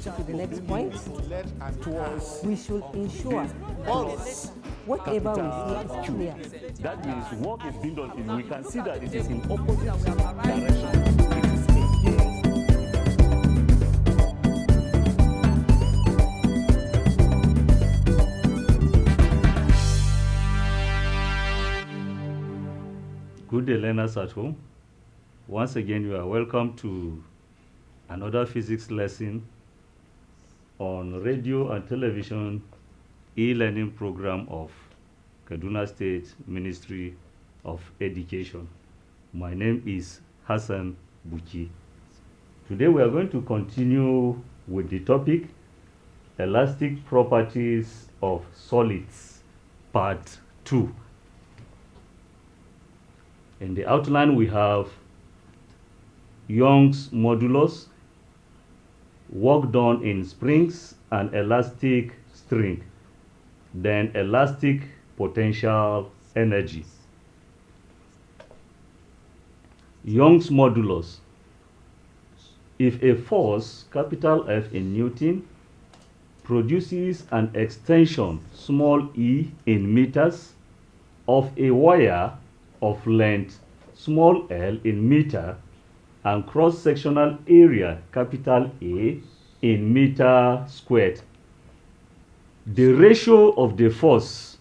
to the next point. We should ensure whatever we see is clear. That means work is being done. We can see that it is in opposite direction. Good day, learners at home. Once again, you are welcome to another physics lesson on radio and television e-learning program of Kaduna State Ministry of Education. My name is Hassan Buki. Today we are going to continue with the topic Elastic Properties of Solids, Part 2. In the outline, we have Young's modulus, work done in springs and elastic string, then elastic potential energy. Young's modulus. If a force, capital F in Newton, produces an extension, small e in meters, of a wire of length small l in meter and cross-sectional area capital A in meter squared, the ratio of the force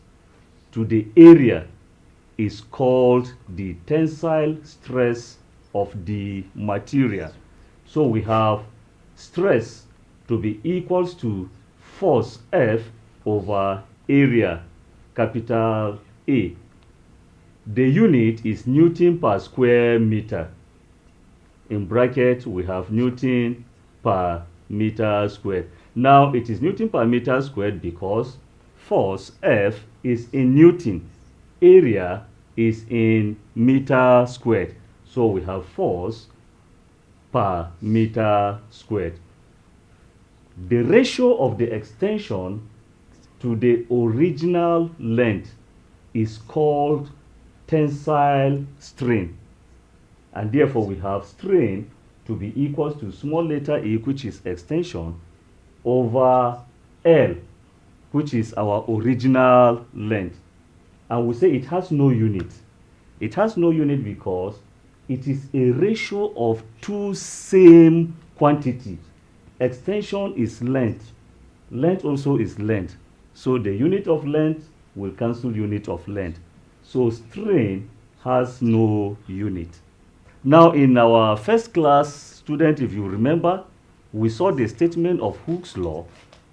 to the area is called the tensile stress of the material. So we have stress to be equals to force F over area capital A. The unit is Newton per square meter. In bracket, we have Newton per meter squared. Now, it is Newton per meter squared because force F is in Newton. Area is in meter squared. So, we have force per meter squared. The ratio of the extension to the original length is called tensile strain, and therefore we have strain to be equals to small letter e, which is extension, over L, which is our original length. And we say it has no unit. It has no unit because it is a ratio of two same quantity. Extension is length. Length also is length. So the unit of length will cancel unit of length. So strain has no unit. Now in our first class student, if you remember, we saw the statement of Hooke's law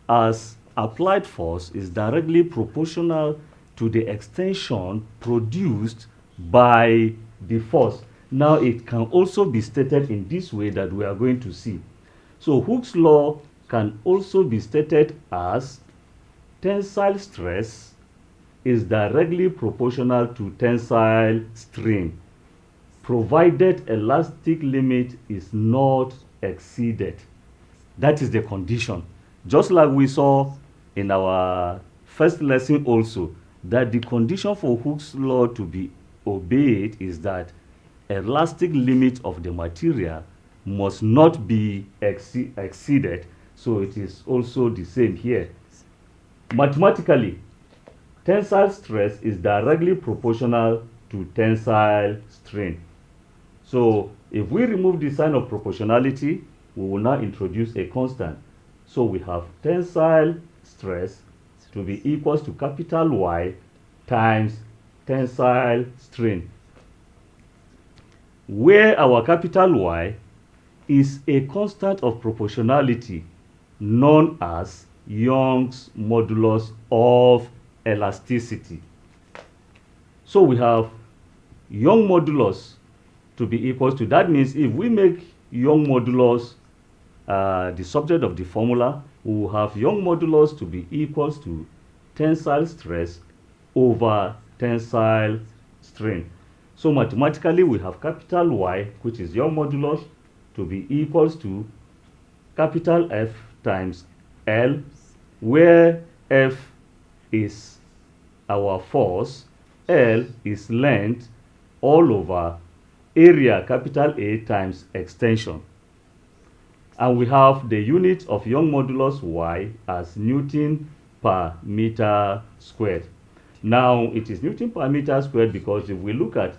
as applied force is directly proportional to the extension produced by the force. Now it can also be stated in this way that we are going to see. So Hooke's law can also be stated as tensile stress is directly proportional to tensile strain, provided elastic limit is not exceeded. That is the condition. Just like we saw in our first lesson also, that the condition for Hooke's law to be obeyed is that elastic limit of the material must not be exceeded. So it is also the same here. Mathematically, tensile stress is directly proportional to tensile strain. So if we remove the sign of proportionality, we will now introduce a constant. So we have tensile stress to be equals to capital Y times tensile strain, where our capital Y is a constant of proportionality known as Young's modulus of elasticity. So we have Young modulus to be equals to, that means if we make Young modulus the subject of the formula, we will have Young modulus to be equals to tensile stress over tensile strain. So mathematically we have capital Y, which is Young modulus, to be equals to capital F times L, where F is our force, L is length, all over area capital A times extension. And we have the unit of Young modulus Y as Newton per meter squared. Now, it is Newton per meter squared because if we look at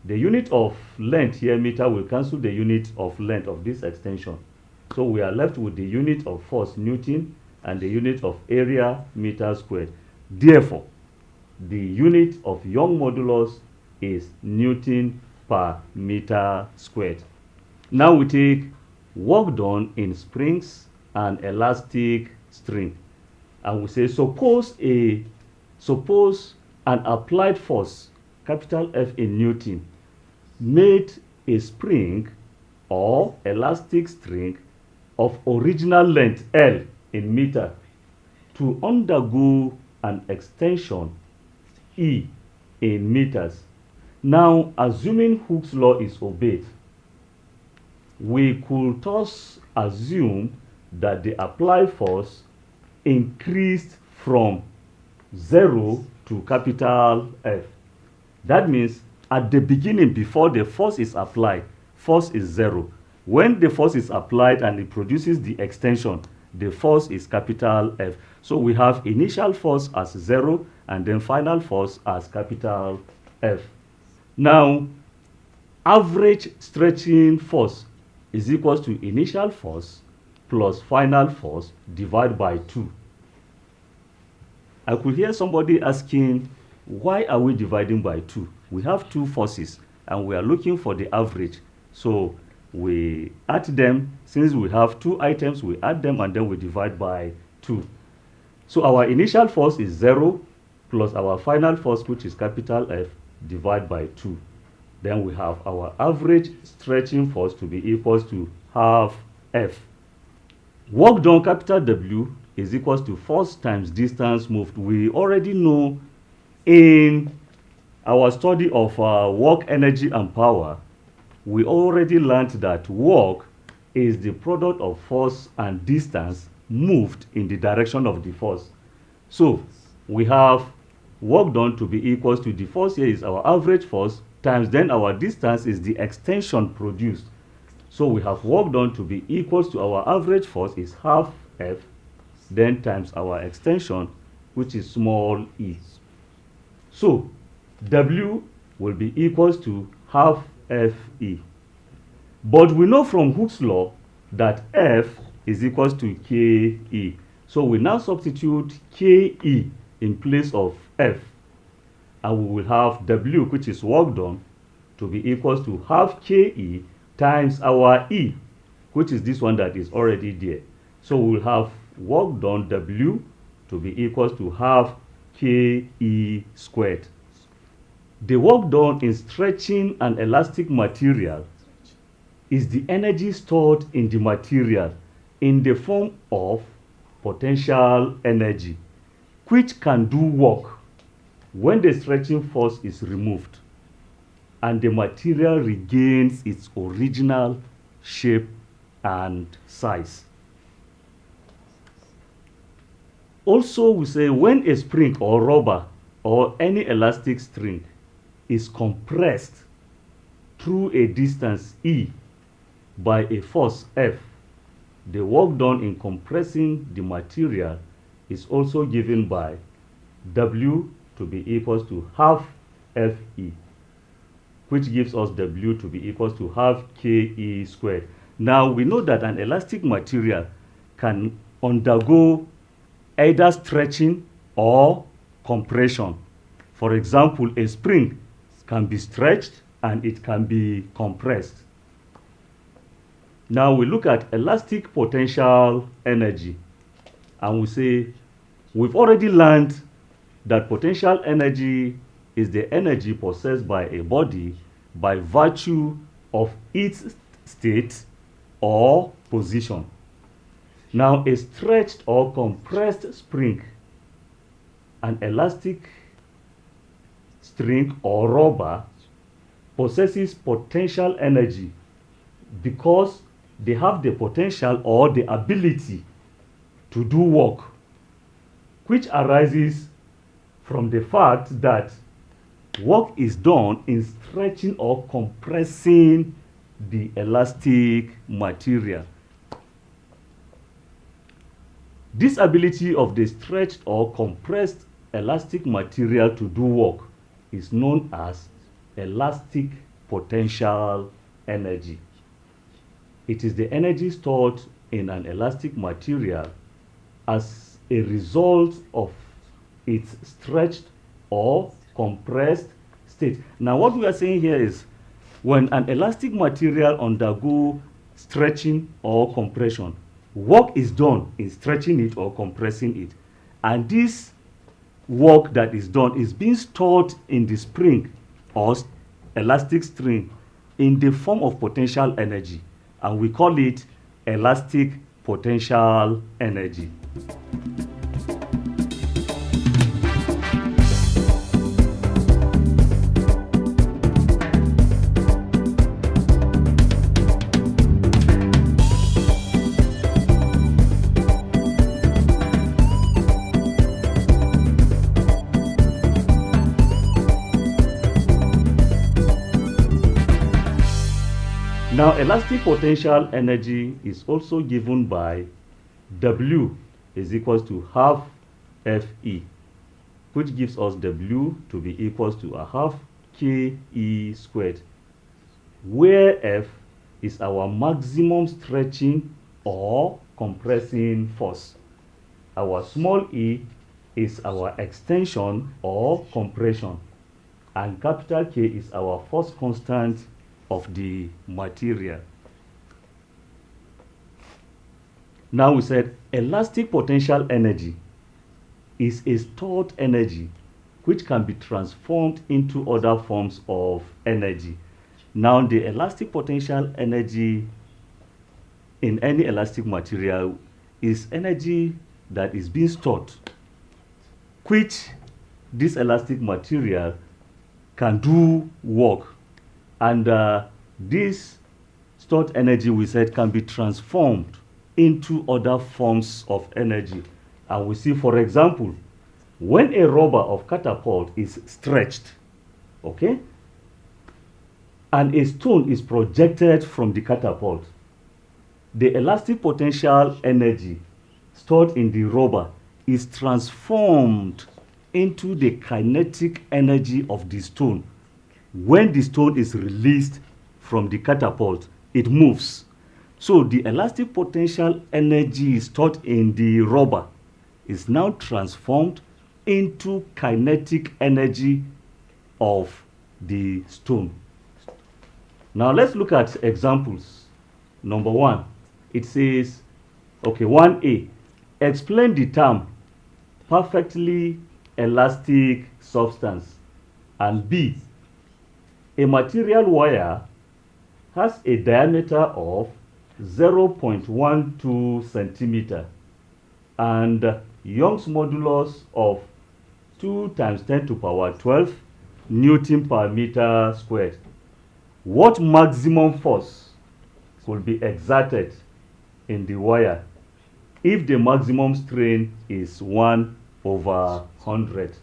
the unit of length here, meter, will cancel the unit of length of this extension. So we are left with the unit of force, Newton, and the unit of area, meter squared. Therefore, the unit of Young modulus is Newton per meter squared. Now we take work done in springs and elastic string. And we say, suppose an applied force, capital F in Newton, made a spring or elastic string of original length L in meter to undergo an extension E in meters. Now, assuming Hooke's law is obeyed, we could thus assume that the applied force increased from 0 to capital F. That means at the beginning, before the force is applied, force is 0. When the force is applied and it produces the extension, the force is capital F. So we have initial force as 0 and then final force as capital F. Now, average stretching force is equal to initial force plus final force divided by 2. I could hear somebody asking, why are we dividing by 2? We have two forces and we are looking for the average. So we add them. Since we have two items, we add them and then we divide by 2. So our initial force is 0 plus our final force, which is capital F, divided by 2. Then we have our average stretching force to be equal to half F. Work done, capital W, is equal to force times distance moved. We already know in our study of work, energy, and power, we already learned that work is the product of force and distance moved in the direction of the force. So we have work done to be equal to, the force here is our average force, times then our distance is the extension produced. So we have work done to be equal to our average force is half F, then times our extension, which is small e. So W will be equal to half Fe. But we know from Hooke's law that F is equal to Ke. So we now substitute Ke in place of F. And we will have W, which is work done, to be equal to half Ke times our E, which is this one that is already there. So we will have work done, W, to be equal to half Ke squared. The work done in stretching an elastic material is the energy stored in the material in the form of potential energy, which can do work when the stretching force is removed and the material regains its original shape and size. Also, we say when a spring or rubber or any elastic string is compressed through a distance E by a force F, the work done in compressing the material is also given by W to be equal to half Fe, which gives us W to be equal to half Ke squared. Now we know that an elastic material can undergo either stretching or compression. For example, a spring can be stretched and it can be compressed. Now we look at elastic potential energy and we say we've already learned that potential energy is the energy possessed by a body by virtue of its state or position. Now a stretched or compressed spring, an elastic string or rubber possesses potential energy because they have the potential or the ability to do work, which arises from the fact that work is done in stretching or compressing the elastic material. This ability of the stretched or compressed elastic material to do work is known as elastic potential energy. It is the energy stored in an elastic material as a result of its stretched or compressed state. Now, what we are saying here is when an elastic material undergo stretching or compression, work is done in stretching it or compressing it. And this work that is done is being stored in the spring or elastic string in the form of potential energy. And we call it elastic potential energy. Now, elastic potential energy is also given by W is equals to half Fe, which gives us W to be equals to a half Ke squared, where F is our maximum stretching or compressing force. Our small e is our extension or compression, and capital K is our force constant of the material. Now we said elastic potential energy is a stored energy which can be transformed into other forms of energy. Now the elastic potential energy in any elastic material is energy that is being stored, which this elastic material can do work. And this stored energy, we said, can be transformed into other forms of energy. And we see, for example, when a rubber of catapult is stretched, okay, and a stone is projected from the catapult, the elastic potential energy stored in the rubber is transformed into the kinetic energy of the stone. When the stone is released from the catapult, it moves. So the elastic potential energy stored in the rubber is now transformed into kinetic energy of the stone. Now let's look at examples. Number 1, it says, okay, 1A, explain the term perfectly elastic substance. And B, a material wire has a diameter of 0.12 centimeter and Young's modulus of 2 times 10 to power 12 Newton per meter squared. What maximum force could be exerted in the wire if the maximum strain is 1/100?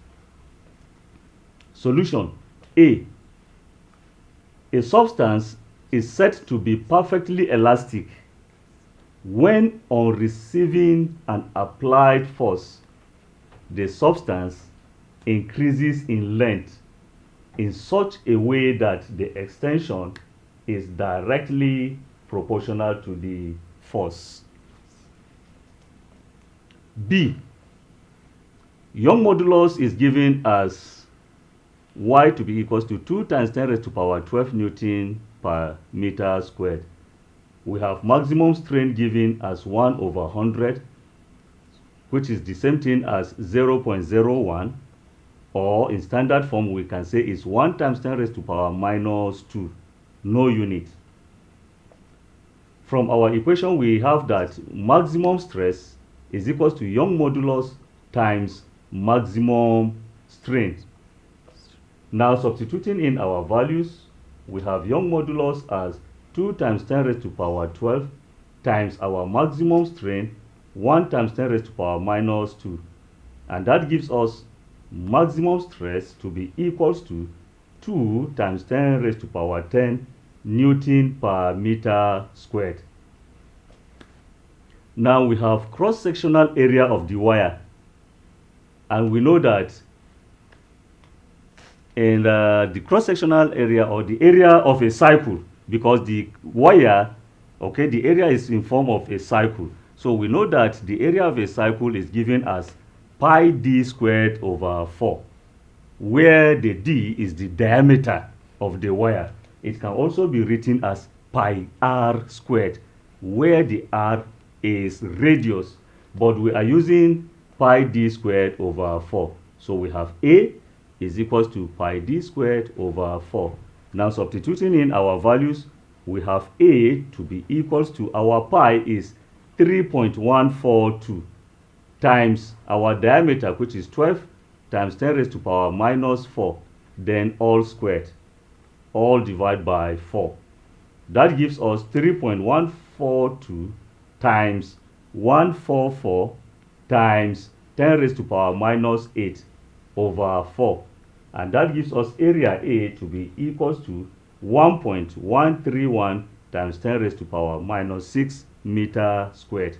Solution. A substance is said to be perfectly elastic when on receiving an applied force, the substance increases in length in such a way that the extension is directly proportional to the force. B, Young modulus is given as Y to be equals to 2 times 10 raised to power 12 Newton per meter squared. We have maximum strain given as 1/100, which is the same thing as 0.01, or in standard form we can say is 1 times 10 raised to power minus 2, no unit. From our equation we have that maximum stress is equals to Young modulus times maximum strain. Now substituting in our values, we have Young modulus as 2 times 10 raised to power 12 times our maximum strain 1 times 10 raised to power minus 2, and that gives us maximum stress to be equals to 2 times 10 raised to power 10 Newton per meter squared. Now we have cross-sectional area of the wire. And we know that in the cross-sectional area, or the area of a cycle, because the wire, okay, the area is in form of a cycle. So we know that the area of a cycle is given as pi d squared over 4, where the d is the diameter of the wire. It can also be written as pi r squared, where the r is radius, but we are using pi d squared over 4. So we have A is equals to pi d squared over 4. Now substituting in our values, we have A to be equals to, our pi is 3.142 times our diameter, which is 12, times 10 raised to power minus 4, then all squared, all divided by 4. That gives us 3.142 times 144 times 10 raised to power minus 8 over 4. And that gives us area A to be equals to 1.131 times 10 raised to power minus 6 meter squared.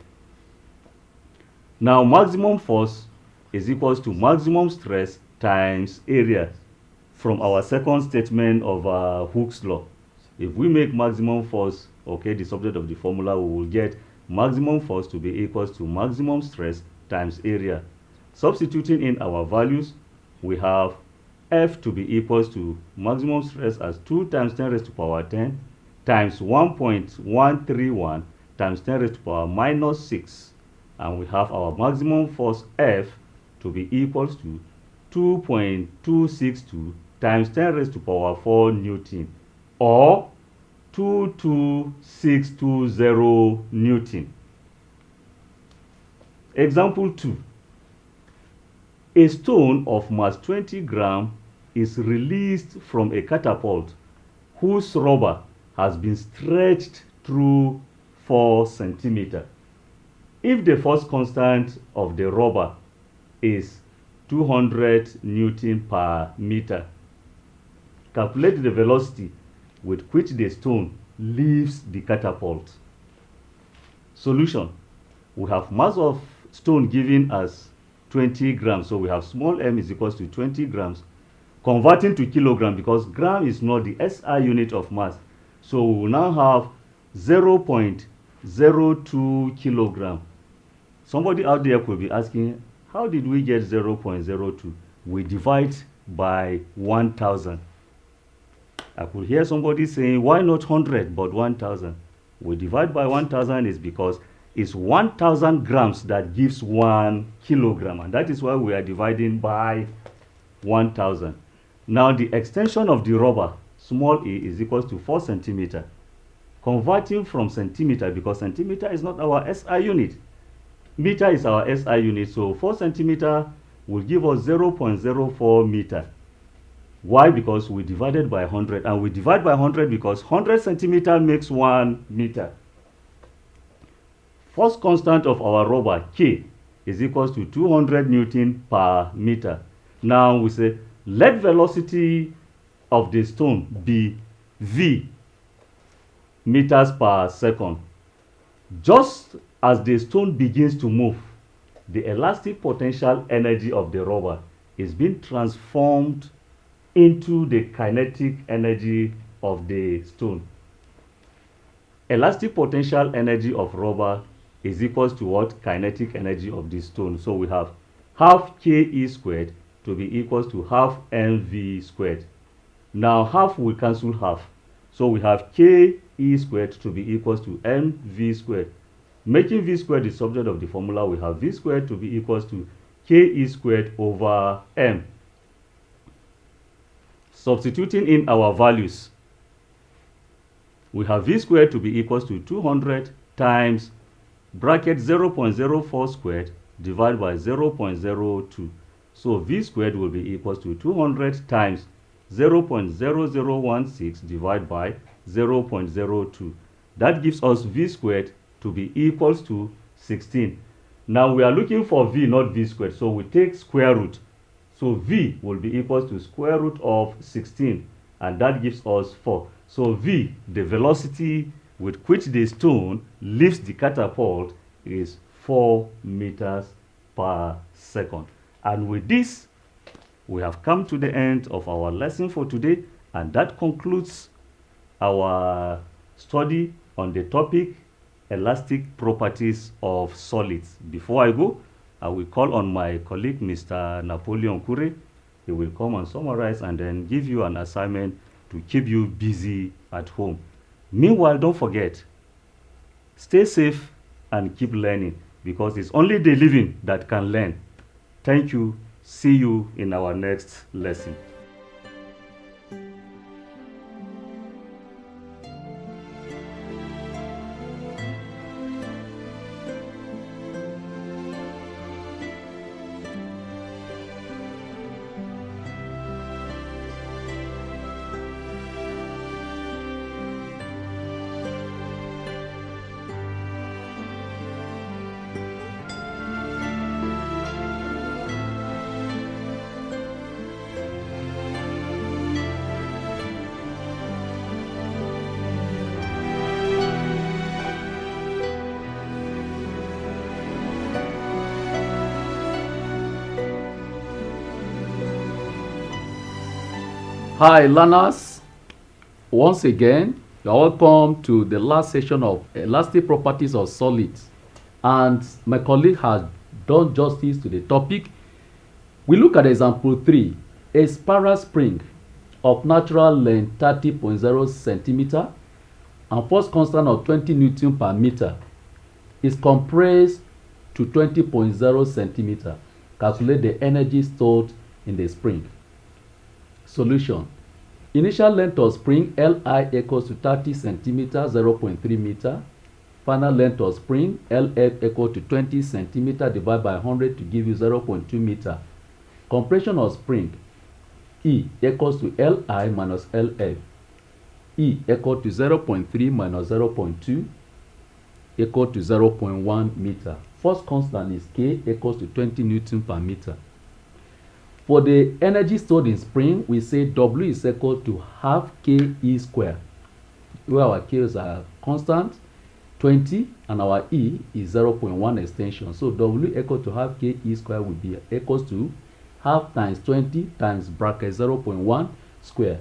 Now maximum force is equals to maximum stress times area from our second statement of Hooke's law. If we make maximum force, okay, the subject of the formula, we will get maximum force to be equals to maximum stress times area. Substituting in our values, we have F to be equals to maximum stress as 2 times 10 raised to power 10 times 1.131 times 10 raised to power minus 6. And we have our maximum force F to be equals to 2.262 times 10 raised to power 4 Newton, or 22620 Newton. Example 2. A stone of mass 20 grams is released from a catapult whose rubber has been stretched through 4 centimeters. If the force constant of the rubber is 200 Newton per meter, calculate the velocity with which the stone leaves the catapult. Solution. We have mass of stone given as 20 grams. So we have small m is equals to 20 grams. Converting to kilogram, because gram is not the SI unit of mass. So we will now have 0.02 kilogram. Somebody out there could be asking, how did we get 0.02? We divide by 1,000. I could hear somebody saying, why not 100 but 1,000? We divide by 1,000 is because it's 1,000 grams that gives 1 kilogram, and that is why we are dividing by 1,000. Now the extension of the rubber, small a, is equals to 4 centimeter. Converting from centimeter, because centimeter is not our SI unit. Meter is our SI unit, so 4 centimeter will give us 0.04 meter. Why? Because we divided by 100, and we divide by 100 because 100 centimeter makes 1 meter. Force constant of our rubber, K, is equals to 200 Newton per meter. Now we say, let velocity of the stone be V meters per second. Just as the stone begins to move, the elastic potential energy of the rubber is being transformed into the kinetic energy of the stone. Elastic potential energy of rubber is equals to what? Kinetic energy of the stone. So we have half Ke squared to be equals to half mv squared. Now half will cancel half. So we have Ke squared to be equals to mv squared. Making v squared the subject of the formula, we have v squared to be equals to Ke squared over m. Substituting in our values, we have v squared to be equals to 200 times bracket 0.04 squared divided by 0.02. So v squared will be equals to 200 times 0.0016 divided by 0.02. That gives us v squared to be equals to 16. Now we are looking for v, not v squared, so we take square root. So v will be equals to square root of 16, and that gives us 4. So v, the velocity with which the stone leaves the catapult, is 4 meters per second. And with this, we have come to the end of our lesson for today, and that concludes our study on the topic elastic properties of solids. Before I go, I will call on my colleague, Mr. Napoleon Kure. He will come and summarize and then give you an assignment to keep you busy at home. Meanwhile, don't forget, stay safe and keep learning, because it's only the living that can learn. Thank you. See you in our next lesson. Hi learners, once again you are welcome to the last session of elastic properties of solids, and my colleague has done justice to the topic. We look at example 3. A spiral spring of natural length 30.0 centimeter and force constant of 20 Newton per meter is compressed to 20.0 centimeter. Calculate the energy stored in the spring. Solution. Initial length of spring Li equals to 30 centimeter, 0.3 meter. Final length of spring Lf equal to 20 centimeter divided by 100 to give you 0.2 meter. Compression of spring E equals to Li minus Lf. E equal to 0.3 minus 0.2 equal to 0.1 meter. Force constant is K equals to 20 Newton per meter. For the energy stored in spring, we say W is equal to half KE square, where our K is a constant, 20, and our E is 0.1 extension. So W equal to half KE square will be equals to half times 20 times bracket 0.1 square.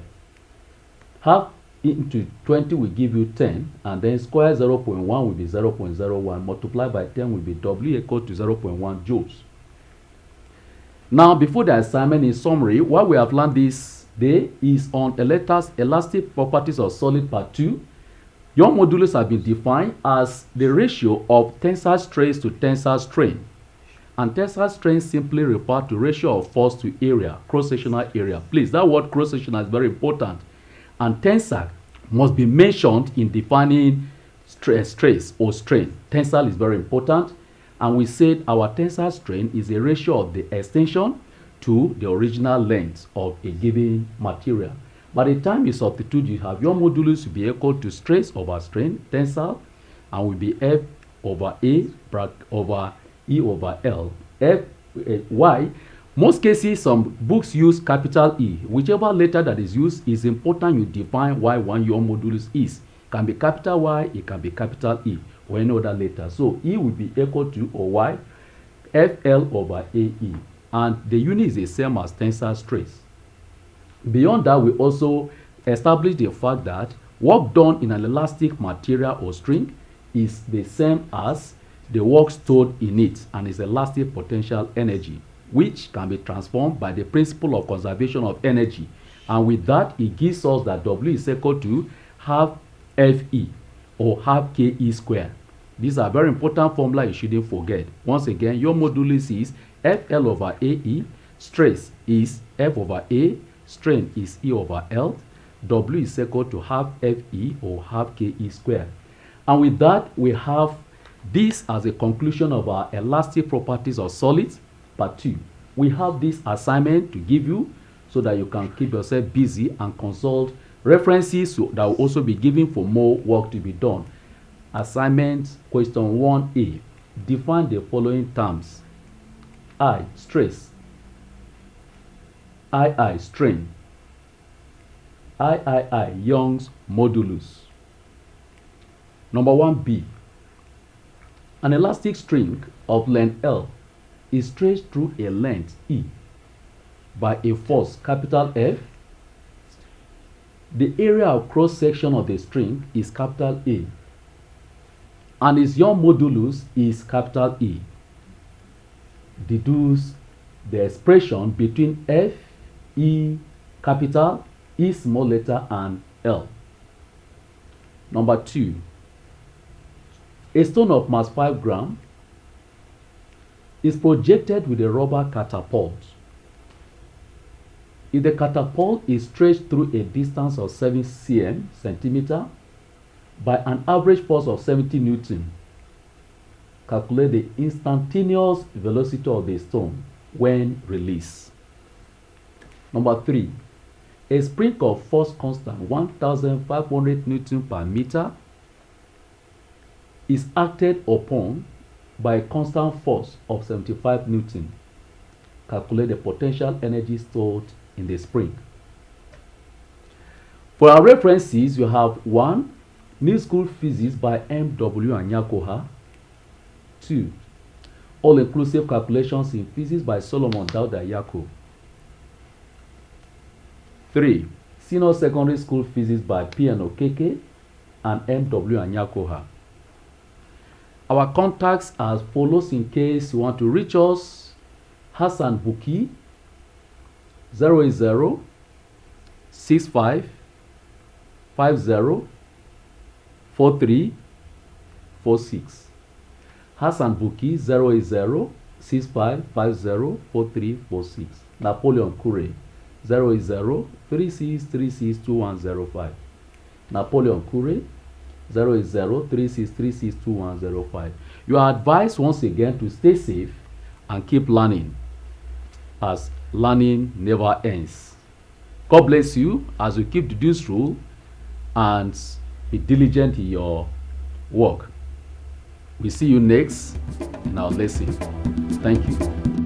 Half into 20 will give you 10, and then square 0.1 will be 0.01. Multiplied by 10 will be W equal to 0.1 joules. Now, before the assignment, in summary, what we have learned this day is on elastic properties of solid part 2. Young modulus have been defined as the ratio of tensile stress to tensile strain. And tensile strain simply refer to ratio of force to area, cross-sectional area. Please, that word cross-sectional is very important. And tensile must be mentioned in defining stress or strain. Tensile is very important. And we said our tensile strain is a ratio of the extension to the original length of a given material. By the time you substitute, you have your modulus will be equal to stress over strain, tensile, and will be F over A over E over L. Y. Most cases, some books use capital E. Whichever letter that is used is important. You define why one your modulus is. It can be capital Y, it can be capital E, or any other letter. So E will be equal to or Y FL over AE, and the unit is the same as tensile stress. Beyond that, we also establish the fact that work done in an elastic material or string is the same as the work stored in it, and is elastic potential energy, which can be transformed by the principle of conservation of energy. And with that, it gives us that W is equal to half Fe or half Ke square. These are very important formula you shouldn't forget. Once again, your modulus is FL over AE, stress is F over A, strain is E over L, W is equal to half Fe or half Ke square. And with that, we have this as a conclusion of our elastic properties of solids part 2. We have this assignment to give you so that you can keep yourself busy and consult references that will also be given for more work to be done. Assignment question 1A. Define the following terms. I, stress. II, strain. III, Young's modulus. Number 1B. An elastic string of length L is stretched through a length E by a force capital F. The area of cross section of the string is capital A and its Young modulus is capital E. Deduce the expression between F, E capital, E small letter and L. Number 2. A stone of mass 5 grams is projected with a rubber catapult. If the catapult is stretched through a distance of 7 centimeter by an average force of 70 Newton, calculate the instantaneous velocity of the stone when released. Number 3. A spring of force constant 1500 Newton per meter is acted upon by a constant force of 75 Newton. Calculate the potential energy stored in the spring. For our references, you have 1. New School Physics by M.W. Anyakoha. 2. All-inclusive calculations in physics by Solomon Dauda Yako. 3. Senior Secondary School Physics by P.N. Okeke and M.W. Anyakoha. Our contacts are as follows in case you want to reach us. Hassan Buki 080 65 50 43 46. Hassan Buki 080 65 50 43 46. Napoleon Kure 080 36 36 2105. Napoleon Kure 080 36 36 2105. You are advised once again to stay safe and keep learning, as learning never ends. God bless you as you keep to this rule and be diligent in your work. We see you next in our lesson. Thank you.